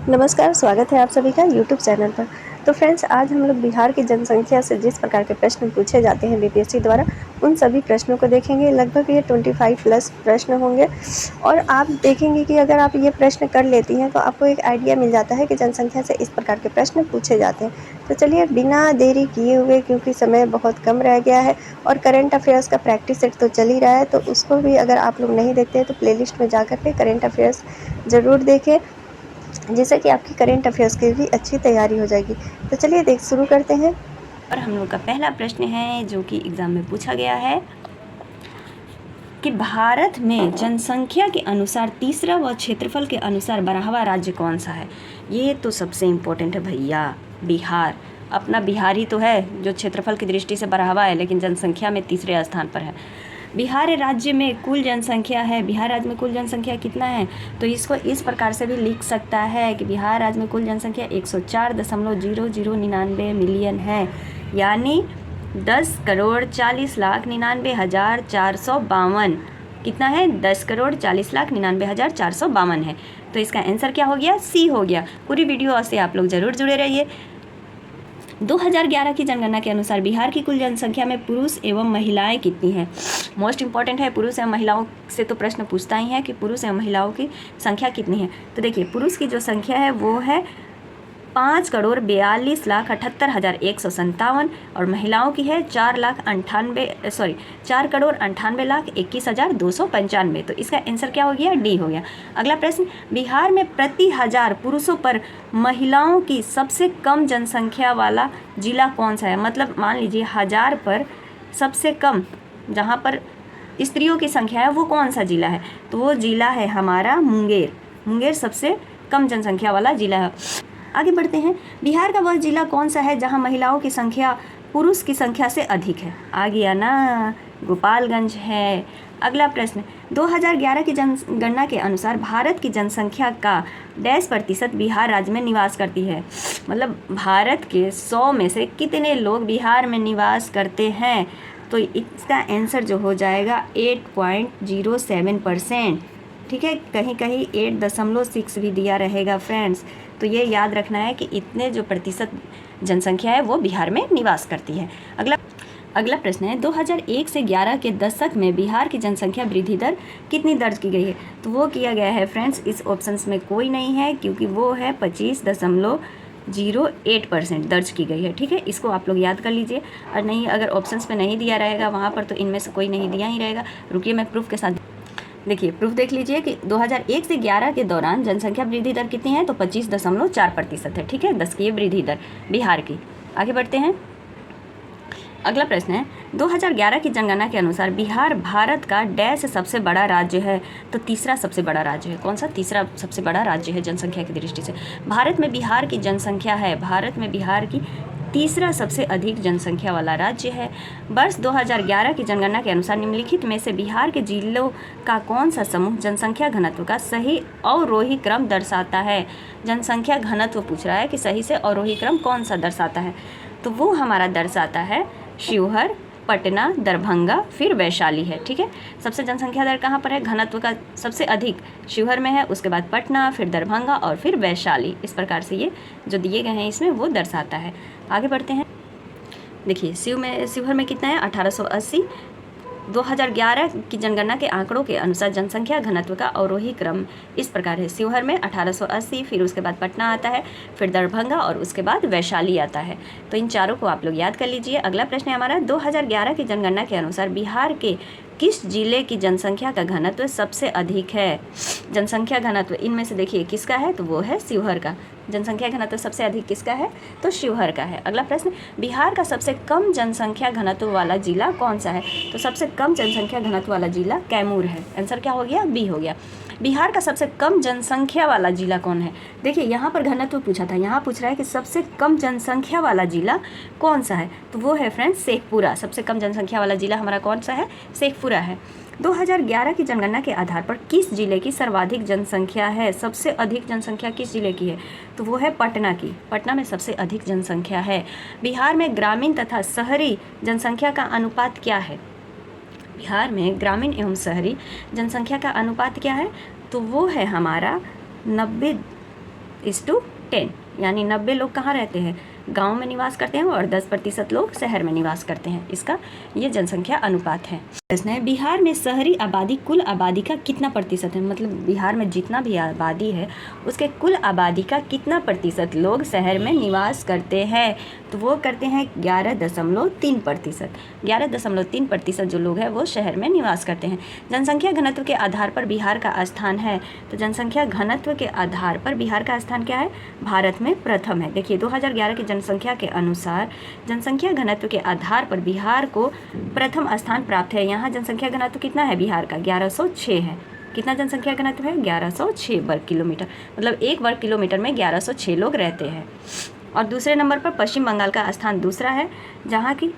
नमस्कार, स्वागत है आप सभी का यूट्यूब चैनल पर। तो फ्रेंड्स, आज हम लोग बिहार की जनसंख्या से जिस प्रकार के प्रश्न पूछे जाते हैं बीपीएससी द्वारा, उन सभी प्रश्नों को देखेंगे। लगभग ये 25 प्लस प्रश्न होंगे और आप देखेंगे कि अगर आप ये प्रश्न कर लेती हैं तो आपको एक आइडिया मिल जाता है कि जनसंख्या से इस प्रकार के प्रश्न पूछे जाते हैं। तो चलिए बिना देरी किए हुए, क्योंकि समय बहुत कम रह गया है और करंट अफेयर्स का प्रैक्टिस सेट तो चल ही रहा है, तो उसको भी अगर आप लोग नहीं देखते हैं तो प्लेलिस्ट में जा कर के करंट अफेयर्स ज़रूर देखें, जिससे कि आपकी करंट अफेयर्स की भी अच्छी तैयारी हो जाएगी। तो चलिए शुरू करते हैं। और हम लोग का पहला प्रश्न है जो कि एग्ज़ाम में पूछा गया है कि भारत में जनसंख्या के अनुसार तीसरा व क्षेत्रफल के अनुसार 12वां राज्य कौन सा है। ये तो सबसे इम्पोर्टेंट है भैया, बिहार। अपना बिहार ही तो है जो क्षेत्रफल की दृष्टि से 12वां है लेकिन जनसंख्या में तीसरे स्थान पर है। बिहार राज्य में कुल जनसंख्या है, बिहार राज्य में कुल जनसंख्या कितना है, तो इसको इस प्रकार से भी लिख सकता है कि बिहार राज्य में कुल जनसंख्या 104.0099 मिलियन है, यानी 10,40,99,452। कितना है? 10,40,99,452 है। तो इसका आंसर क्या हो गया? सी हो गया। पूरी वीडियो से आप लोग ज़रूर जुड़े रहिए। 2011 की जनगणना के अनुसार बिहार की कुल जनसंख्या में पुरुष एवं महिलाएं कितनी हैं? मोस्ट इंपॉर्टेंट है, पुरुष एवं महिलाओं से तो प्रश्न पूछता ही है कि पुरुष एवं महिलाओं की संख्या कितनी है। तो देखिए, पुरुष की जो संख्या है वो है 5,42,78,157 और महिलाओं की है 4,98,21,295। तो इसका आंसर क्या हो गया? डी हो गया। अगला प्रश्न, बिहार में प्रति 1000 पुरुषों पर महिलाओं की सबसे कम जनसंख्या वाला जिला कौन सा है। मतलब मान लीजिए 1000 पर सबसे कम जहाँ पर स्त्रियों की संख्या है वो कौन सा जिला है, तो वो जिला है हमारा मुंगेर। मुंगेर सबसे कम जनसंख्या वाला जिला है। आगे बढ़ते हैं, बिहार का वह जिला कौन सा है जहां महिलाओं की संख्या पुरुष की संख्या से अधिक है। आ गया ना, गोपालगंज है। अगला प्रश्न, 2011 की जनगणना के अनुसार भारत की जनसंख्या का %% बिहार राज्य में निवास करती है। मतलब भारत के 100 में से कितने लोग बिहार में निवास करते हैं, तो इसका आंसर जो हो जाएगा 8.07%। ठीक है, कहीं कहीं 8.6 भी दिया रहेगा फ्रेंड्स। तो ये याद रखना है कि इतने जो प्रतिशत जनसंख्या है वो बिहार में निवास करती है। अगला प्रश्न है, 2001 से 11 के दशक में बिहार की जनसंख्या वृद्धि दर कितनी दर्ज की गई है। तो वो किया गया है फ्रेंड्स, इस ऑप्शंस में कोई नहीं है क्योंकि वो है 25.08% दर्ज की गई है। ठीक है, इसको आप लोग याद कर लीजिए। और नहीं, अगर ऑप्शंस में नहीं दिया रहेगा वहाँ पर तो इनमें से कोई नहीं दिया ही रहेगा। रुकिए, मैं प्रूफ के साथ देखिए, प्रूफ देख लीजिए कि 2001 से 11 के दौरान जनसंख्या वृद्धि दर कितनी है, तो 25.4% है। ठीक है, 10 की ये वृद्धि दर बिहार की। आगे बढ़ते हैं। अगला प्रश्न है, 2011 की जनगणना के अनुसार बिहार भारत का डैश सबसे बड़ा राज्य है। तो तीसरा सबसे बड़ा राज्य है। कौन सा? तीसरा सबसे बड़ा राज्य है जनसंख्या की दृष्टि से। भारत में बिहार की जनसंख्या है, भारत में बिहार की तीसरा सबसे अधिक जनसंख्या वाला राज्य है। वर्ष 2011 की जनगणना के अनुसार निम्नलिखित में से बिहार के जिलों का कौन सा समूह जनसंख्या घनत्व का सही अवरोही क्रम दर्शाता है। जनसंख्या घनत्व पूछ रहा है कि सही से अवरोही क्रम कौन सा दर्शाता है, तो वो हमारा दर्शाता है शिवहर, पटना, दरभंगा, फिर वैशाली है। ठीक है, सबसे जनसंख्या दर कहाँ पर है, घनत्व का सबसे अधिक शिवहर में है, उसके बाद पटना, फिर दरभंगा और फिर वैशाली। इस प्रकार से ये जो दिए गए हैं इसमें वो दर्शाता है। आगे बढ़ते हैं। देखिए, शिवहर में कितना है, 1880। 2011 की जनगणना के आंकड़ों के अनुसार जनसंख्या घनत्व का अवरोही क्रम इस प्रकार है। शिवहर में 1880, फिर उसके बाद पटना आता है, फिर दरभंगा और उसके बाद वैशाली आता है। तो इन चारों को आप लोग याद कर लीजिए। अगला प्रश्न है हमारा, 2011 की जनगणना के अनुसार बिहार के किस जिले की जनसंख्या का घनत्व सबसे अधिक है। जनसंख्या घनत्व इनमें से देखिए किसका है, तो वो है शिवहर का। जनसंख्या घनत्व सबसे अधिक किसका है, तो शिवहर का है। अगला प्रश्न, बिहार का सबसे कम जनसंख्या घनत्व वाला जिला कौन सा है। तो सबसे कम जनसंख्या घनत्व वाला जिला कैमूर है। आंसर क्या हो गया, बी हो गया। बिहार का सबसे कम जनसंख्या वाला जिला कौन है। देखिए, यहाँ पर घनत्व पूछा था, यहाँ पूछ रहा है कि सबसे कम जनसंख्या वाला जिला कौन सा है, तो वो है फ्रेंड्स शेखपुरा। सबसे कम जनसंख्या वाला जिला हमारा कौन सा है, शेखपुरा है। 2011 की जनगणना के आधार पर किस जिले की सर्वाधिक जनसंख्या है, सबसे अधिक जनसंख्या किस जिले की है, तो वो है पटना की। पटना में सबसे अधिक जनसंख्या है। बिहार में ग्रामीण तथा शहरी जनसंख्या का अनुपात क्या है। बिहार में ग्रामीण एवं शहरी जनसंख्या का अनुपात क्या है, तो वो है हमारा 90 1:10, यानी 90 लोग कहाँ रहते हैं, गांव में निवास करते हैं और 10% लोग शहर में निवास करते हैं। इसका ये जनसंख्या अनुपात है। प्रश्न है, बिहार में शहरी आबादी कुल आबादी का कितना प्रतिशत है, मतलब बिहार में जितना भी आबादी है उसके कुल आबादी का कितना प्रतिशत लोग शहर में निवास करते हैं, तो वो करते हैं 11.3%। 11.3% जो लोग हैं वो शहर में निवास करते हैं। जनसंख्या घनत्व के आधार पर बिहार का स्थान है, तो जनसंख्या घनत्व के आधार पर बिहार का स्थान क्या है, भारत में प्रथम है। देखिए 2011 की जनसंख्या के अनुसार जनसंख्या घनत्व के आधार पर बिहार को प्रथम स्थान प्राप्त है। यहाँ जनसंख्या घनत्व कितना है बिहार का, 1106 है। कितना जनसंख्या घनत्व है, 1106 वर्ग किलोमीटर, मतलब 1 वर्ग किलोमीटर में 1106 लोग रहते हैं। और दूसरे नंबर पर पश्चिम बंगाल का स्थान दूसरा है, जहाँ की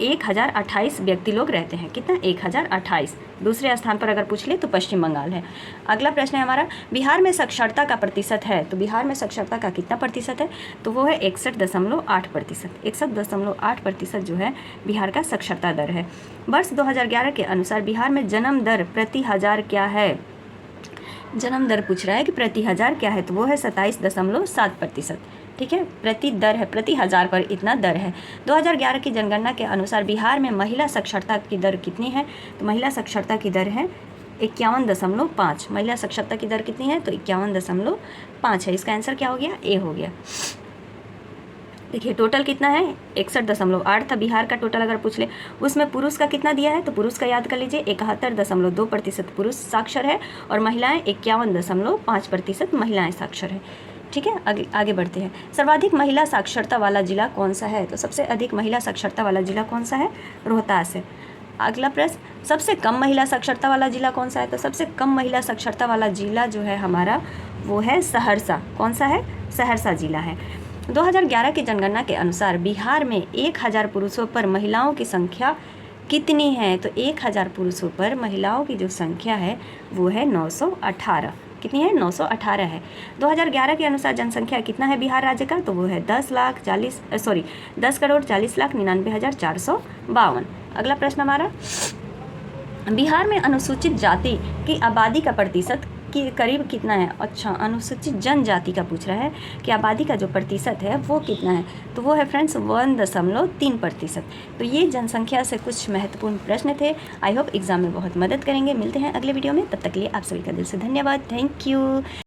1028 व्यक्ति लोग रहते हैं। कितना, 1028। दूसरे स्थान पर अगर पूछ ले तो पश्चिम बंगाल है। अगला प्रश्न है हमारा, बिहार में साक्षरता का प्रतिशत है, तो बिहार में साक्षरता का कितना प्रतिशत है, तो वो है 61.8%। 61.8% जो है बिहार का साक्षरता दर है। वर्ष 2011 के अनुसार बिहार में जन्म दर प्रति हजार क्या है, जन्म दर पूछ रहा है कि प्रति हजार क्या है, तो वो है 27.7%। ठीक है, प्रति दर है, प्रति हजार पर इतना दर है। 2011 की जनगणना के अनुसार बिहार में महिला साक्षरता की दर कितनी है, तो महिला साक्षरता की दर है 51.5। महिला साक्षरता की दर कितनी है, तो 51.5 है। इसका आंसर क्या हो गया, ए हो गया। देखिए टोटल कितना है, 61.8 था बिहार का टोटल अगर पूछ ले। उसमें पुरुष का कितना दिया है, तो पुरुष का याद कर लीजिए, 71.2% पुरुष साक्षर है और महिलाएं 51.5% महिलाएं साक्षर है। ठीक है, आगे बढ़ते हैं। सर्वाधिक महिला साक्षरता वाला जिला कौन सा है, तो सबसे अधिक महिला साक्षरता वाला जिला कौन सा है, रोहतास है। अगला प्रश्न, सबसे कम महिला साक्षरता वाला जिला कौन सा है, तो सबसे कम महिला साक्षरता वाला जिला जो है हमारा वो है सहरसा। कौन सा है, सहरसा जिला है। 2011 की जनगणना के अनुसार बिहार में 1000 पुरुषों पर महिलाओं की संख्या कितनी है, तो 1000 पुरुषों पर महिलाओं की जो संख्या है वो है 918। कितनी है, 918 है। 2011 के अनुसार जनसंख्या कितना है बिहार राज्य का, तो वो है 10,40,99,452। अगला प्रश्न हमारा, बिहार में अनुसूचित जाति की आबादी का प्रतिशत कि करीब कितना है। अच्छा, अनुसूचित जनजाति का पूछ रहा है कि आबादी का जो प्रतिशत है वो कितना है, तो वो है फ्रेंड्स 1.3%। तो ये जनसंख्या से कुछ महत्वपूर्ण प्रश्न थे। आई होप एग्जाम में बहुत मदद करेंगे। मिलते हैं अगले वीडियो में, तब तक के लिए आप सभी का दिल से धन्यवाद। Thank you.